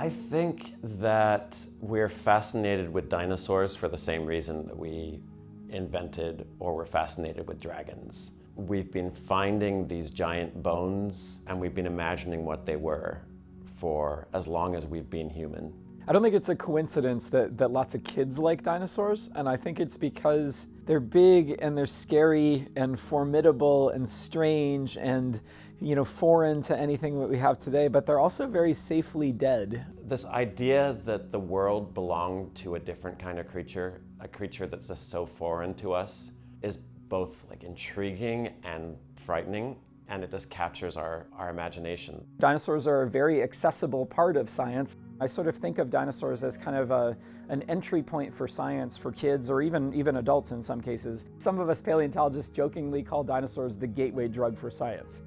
I think that we're fascinated with dinosaurs for the same reason that we invented or were fascinated with dragons. We've been finding these giant bones and we've been imagining what they were for as long as we've been human. I don't think it's a coincidence that lots of kids like dinosaurs, and I think it's because they're big and they're scary and formidable and strange and, foreign to anything that we have today, but they're also very safely dead. This idea that the world belonged to a different kind of creature, a creature that's just so foreign to us, is both intriguing and frightening, and it just captures our imagination. Dinosaurs are a very accessible part of science. I sort of think of dinosaurs as kind of an entry point for science for kids or even adults in some cases. Some of us paleontologists jokingly call dinosaurs the gateway drug for science.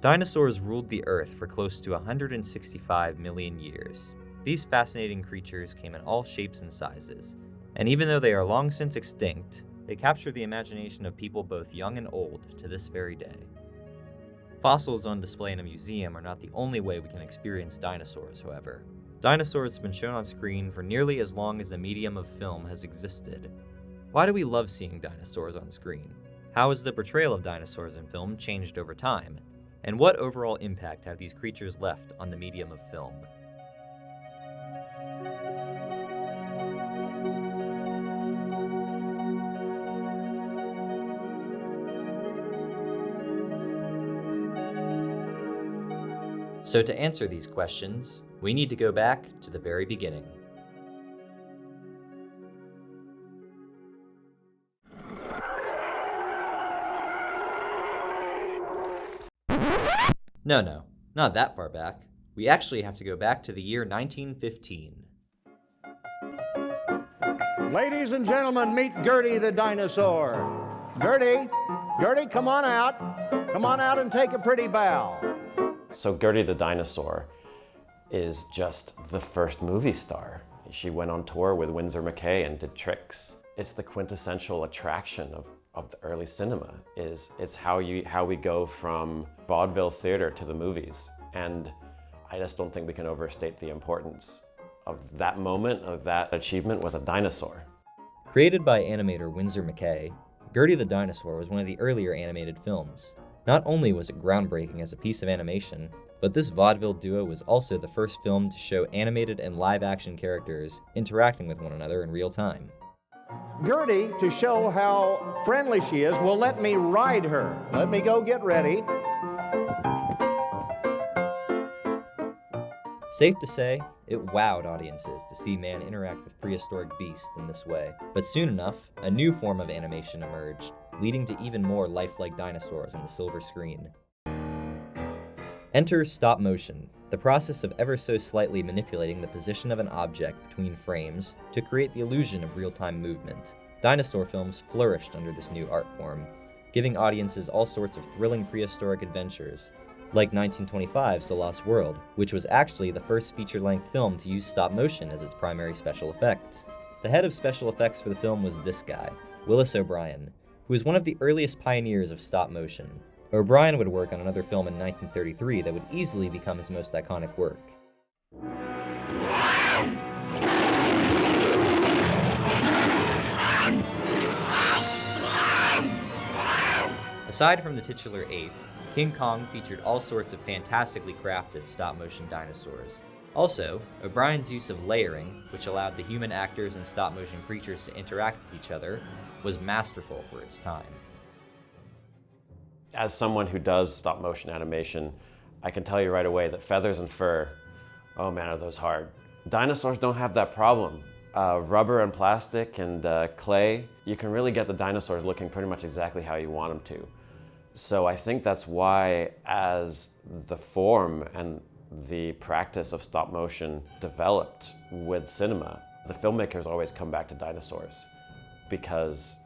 Dinosaurs ruled the Earth for close to 165 million years. These fascinating creatures came in all shapes and sizes, and even though they are long since extinct, they capture the imagination of people both young and old to this very day. Fossils on display in a museum are not the only way we can experience dinosaurs, however. Dinosaurs have been shown on screen for nearly as long as the medium of film has existed. Why do we love seeing dinosaurs on screen? How has the portrayal of dinosaurs in film changed over time? And what overall impact have these creatures left on the medium of film? So to answer these questions, we need to go back to the very beginning. No, not that far back. We actually have to go back to the year 1915. Ladies and gentlemen, meet Gertie the dinosaur. Gertie, come on out. Come on out and take a pretty bow. So Gertie the dinosaur is just the first movie star. She went on tour with Winsor McCay and did tricks. It's the quintessential attraction of the early cinema. It's how we go from vaudeville theater to the movies. And I just don't think we can overstate the importance of that moment, of that achievement was a dinosaur. Created by animator Winsor McCay, Gertie the Dinosaur was one of the earlier animated films. Not only was it groundbreaking as a piece of animation, but this vaudeville duo was also the first film to show animated and live-action characters interacting with one another in real time. Gertie, to show how friendly she is, will let me ride her. Let me go get ready. Safe to say, it wowed audiences to see man interact with prehistoric beasts in this way. But soon enough, a new form of animation emerged, leading to even more lifelike dinosaurs on the silver screen. Enter stop motion, the process of ever so slightly manipulating the position of an object between frames to create the illusion of real-time movement. Dinosaur films flourished under this new art form, giving audiences all sorts of thrilling prehistoric adventures, like 1925's The Lost World, which was actually the first feature-length film to use stop motion as its primary special effect. The head of special effects for the film was this guy, Willis O'Brien, who was one of the earliest pioneers of stop motion. O'Brien would work on another film in 1933 that would easily become his most iconic work. Aside from the titular ape, King Kong featured all sorts of fantastically crafted stop-motion dinosaurs. Also, O'Brien's use of layering, which allowed the human actors and stop-motion creatures to interact with each other, was masterful for its time. As someone who does stop-motion animation, I can tell you right away that feathers and fur, oh man, are those hard. Dinosaurs don't have that problem. Rubber and plastic and clay, you can really get the dinosaurs looking pretty much exactly how you want them to. So I think that's why, as the form and the practice of stop motion developed with cinema, the filmmakers always come back to dinosaurs because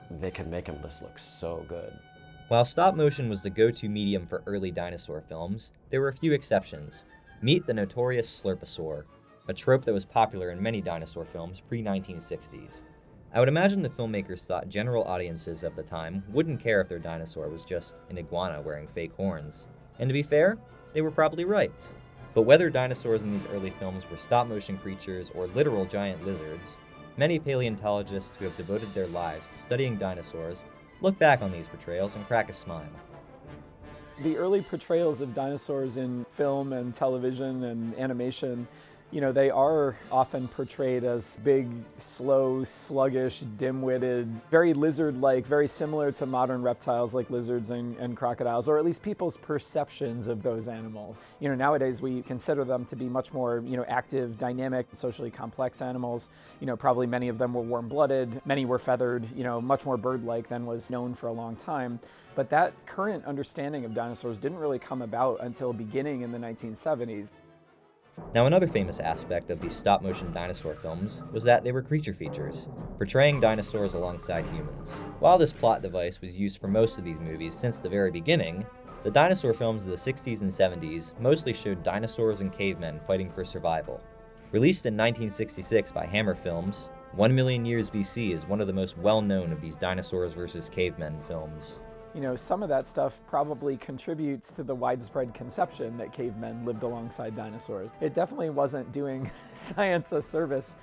they can make them just look so good. While stop motion was the go-to medium for early dinosaur films, there were a few exceptions. Meet the notorious Slurposaur, a trope that was popular in many dinosaur films pre-1960s. I would imagine the filmmakers thought general audiences of the time wouldn't care if their dinosaur was just an iguana wearing fake horns. And to be fair, they were probably right. But whether dinosaurs in these early films were stop-motion creatures or literal giant lizards, many paleontologists who have devoted their lives to studying dinosaurs look back on these portrayals and crack a smile. The early portrayals of dinosaurs in film and television and animation, they are often portrayed as big, slow, sluggish, dim-witted, very lizard-like, very similar to modern reptiles like lizards and crocodiles, or at least people's perceptions of those animals. Nowadays we consider them to be much more, active, dynamic, socially complex animals. Probably many of them were warm-blooded, many were feathered, much more bird-like than was known for a long time. But that current understanding of dinosaurs didn't really come about until beginning in the 1970s. Now, another famous aspect of these stop-motion dinosaur films was that they were creature features, portraying dinosaurs alongside humans. While this plot device was used for most of these movies since the very beginning, the dinosaur films of the 60s and 70s mostly showed dinosaurs and cavemen fighting for survival. Released in 1966 by Hammer Films, 1 Million Years BC is one of the most well-known of these dinosaurs versus cavemen films. Some of that stuff probably contributes to the widespread conception that cavemen lived alongside dinosaurs. It definitely wasn't doing science a service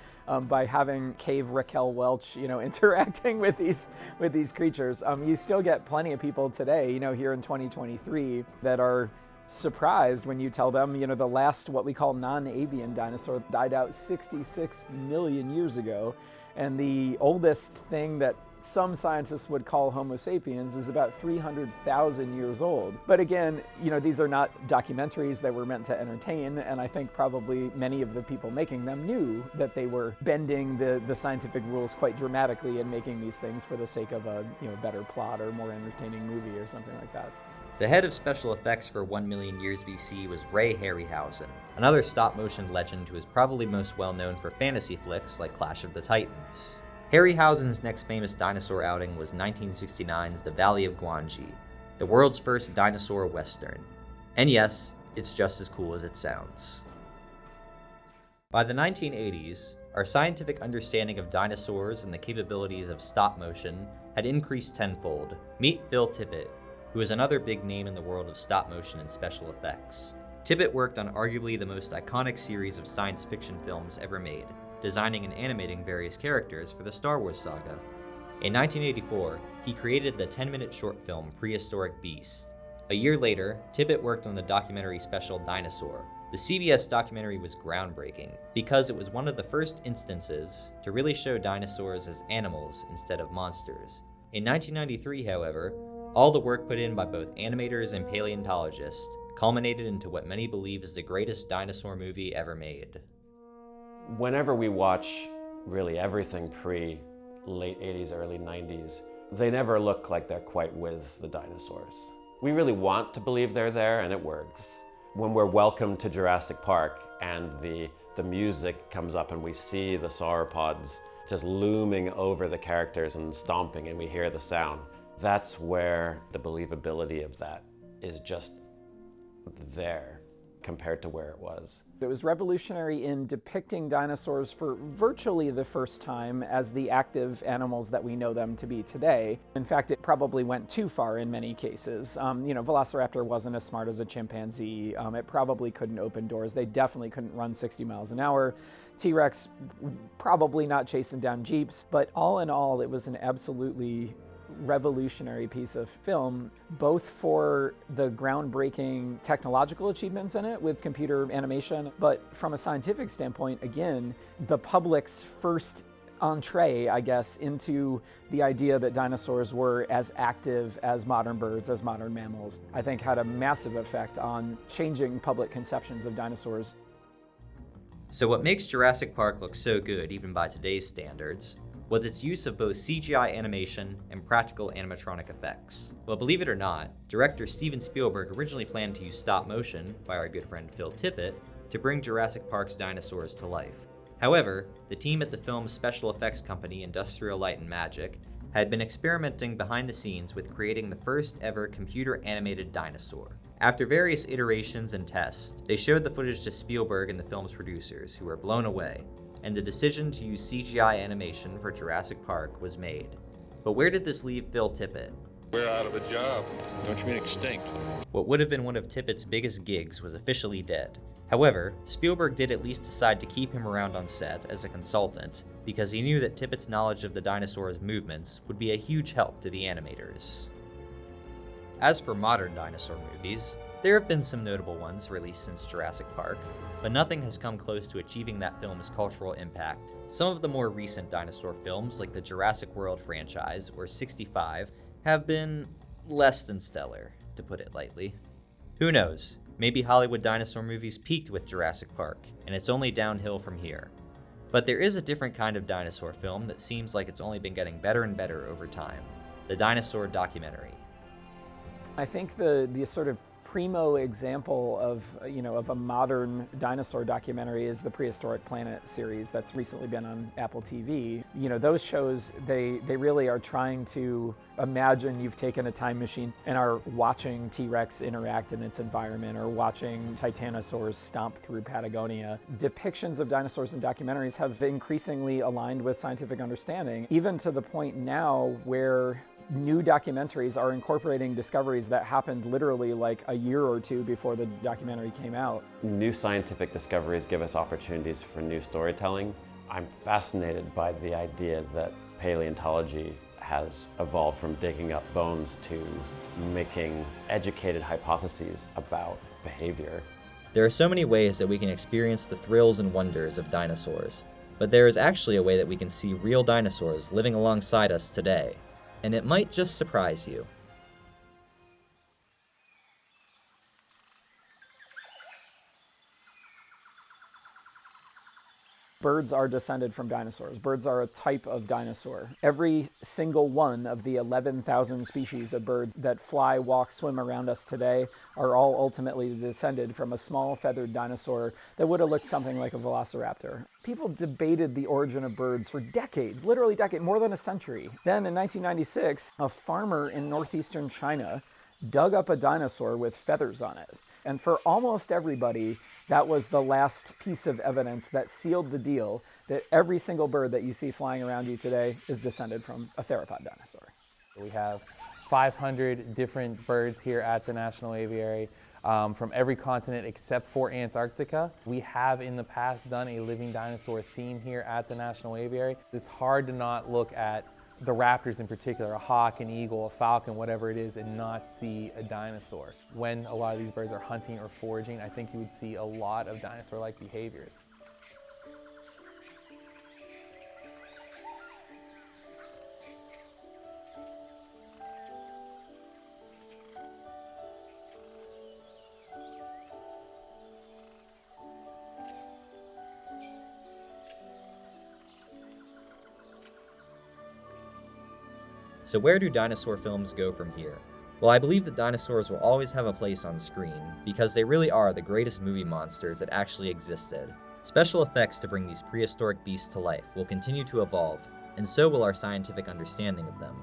by having cave Raquel Welch, interacting with these creatures. You still get plenty of people today, here in 2023, that are surprised when you tell them, the last what we call non-avian dinosaur died out 66 million years ago, and the oldest thing that some scientists would call Homo sapiens is about 300,000 years old. But again, these are not documentaries that were meant to entertain, and I think probably many of the people making them knew that they were bending the scientific rules quite dramatically and making these things for the sake of a better plot or more entertaining movie or something like that. The head of special effects for 1 Million Years BC was Ray Harryhausen, another stop-motion legend who is probably most well known for fantasy flicks like Clash of the Titans. Harryhausen's next famous dinosaur outing was 1969's The Valley of Gwangi, the world's first dinosaur western. And yes, it's just as cool as it sounds. By the 1980s, our scientific understanding of dinosaurs and the capabilities of stop motion had increased tenfold. Meet Phil Tippett, who is another big name in the world of stop motion and special effects. Tippett worked on arguably the most iconic series of science fiction films ever made, designing and animating various characters for the Star Wars saga. In 1984, he created the 10-minute short film Prehistoric Beast. A year later, Tippett worked on the documentary special Dinosaur. The CBS documentary was groundbreaking because it was one of the first instances to really show dinosaurs as animals instead of monsters. In 1993, however, all the work put in by both animators and paleontologists culminated into what many believe is the greatest dinosaur movie ever made. Whenever we watch really everything pre-late 80s, early 90s, they never look like they're quite with the dinosaurs. We really want to believe they're there, and it works. When we're welcomed to Jurassic Park and the music comes up and we see the sauropods just looming over the characters and stomping and we hear the sound, that's where the believability of that is just there compared to where it was. It was revolutionary in depicting dinosaurs for virtually the first time as the active animals that we know them to be today. In fact, it probably went too far in many cases. Velociraptor wasn't as smart as a chimpanzee. It probably couldn't open doors. They definitely couldn't run 60 miles an hour. T-Rex probably not chasing down Jeeps. But all in all, it was an absolutely revolutionary piece of film, both for the groundbreaking technological achievements in it with computer animation, but from a scientific standpoint, again, the public's first entree, I guess, into the idea that dinosaurs were as active as modern birds, as modern mammals, I think had a massive effect on changing public conceptions of dinosaurs. So what makes Jurassic Park look so good, even by today's standards, was its use of both CGI animation and practical animatronic effects. Well, believe it or not, director Steven Spielberg originally planned to use stop motion, by our good friend Phil Tippett, to bring Jurassic Park's dinosaurs to life. However, the team at the film's special effects company Industrial Light and Magic had been experimenting behind the scenes with creating the first ever computer animated dinosaur. After various iterations and tests, they showed the footage to Spielberg and the film's producers, who were blown away, and the decision to use CGI animation for Jurassic Park was made. But where did this leave Phil Tippett? We're out of a job. Don't you mean extinct? What would have been one of Tippett's biggest gigs was officially dead. However, Spielberg did at least decide to keep him around on set as a consultant because he knew that Tippett's knowledge of the dinosaurs' movements would be a huge help to the animators. As for modern dinosaur movies, there have been some notable ones released since Jurassic Park, but nothing has come close to achieving that film's cultural impact. Some of the more recent dinosaur films, like the Jurassic World franchise or 65, have been less than stellar, to put it lightly. Who knows? Maybe Hollywood dinosaur movies peaked with Jurassic Park, and it's only downhill from here. But there is a different kind of dinosaur film that seems like it's only been getting better and better over time: the dinosaur documentary. I think the sort of primo example of a modern dinosaur documentary is the Prehistoric Planet series that's recently been on Apple TV. Those shows, they really are trying to imagine you've taken a time machine and are watching T-Rex interact in its environment or watching Titanosaurs stomp through Patagonia. Depictions of dinosaurs in documentaries have increasingly aligned with scientific understanding, even to the point now where new documentaries are incorporating discoveries that happened literally like a year or two before the documentary came out. New scientific discoveries give us opportunities for new storytelling. I'm fascinated by the idea that paleontology has evolved from digging up bones to making educated hypotheses about behavior. There are so many ways that we can experience the thrills and wonders of dinosaurs, but there is actually a way that we can see real dinosaurs living alongside us today. And it might just surprise you. Birds are descended from dinosaurs. Birds are a type of dinosaur. Every single one of the 11,000 species of birds that fly, walk, swim around us today are all ultimately descended from a small feathered dinosaur that would have looked something like a velociraptor. People debated the origin of birds for decades, literally decades, more than a century. Then in 1996, a farmer in northeastern China dug up a dinosaur with feathers on it. And for almost everybody, that was the last piece of evidence that sealed the deal that every single bird that you see flying around you today is descended from a theropod dinosaur. We have 500 different birds here at the National Aviary from every continent except for Antarctica. We have in the past done a living dinosaur theme here at the National Aviary. It's hard to not look at the raptors in particular, a hawk, an eagle, a falcon, whatever it is, and not see a dinosaur. When a lot of these birds are hunting or foraging, I think you would see a lot of dinosaur-like behaviors. So where do dinosaur films go from here? Well, I believe that dinosaurs will always have a place on screen, because they really are the greatest movie monsters that actually existed. Special effects to bring these prehistoric beasts to life will continue to evolve, and so will our scientific understanding of them.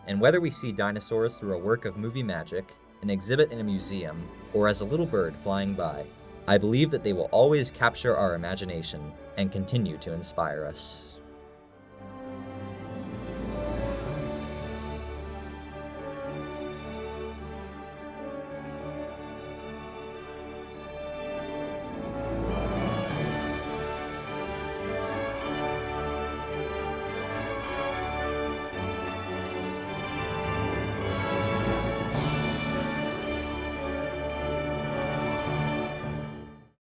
And whether we see dinosaurs through a work of movie magic, an exhibit in a museum, or as a little bird flying by, I believe that they will always capture our imagination and continue to inspire us.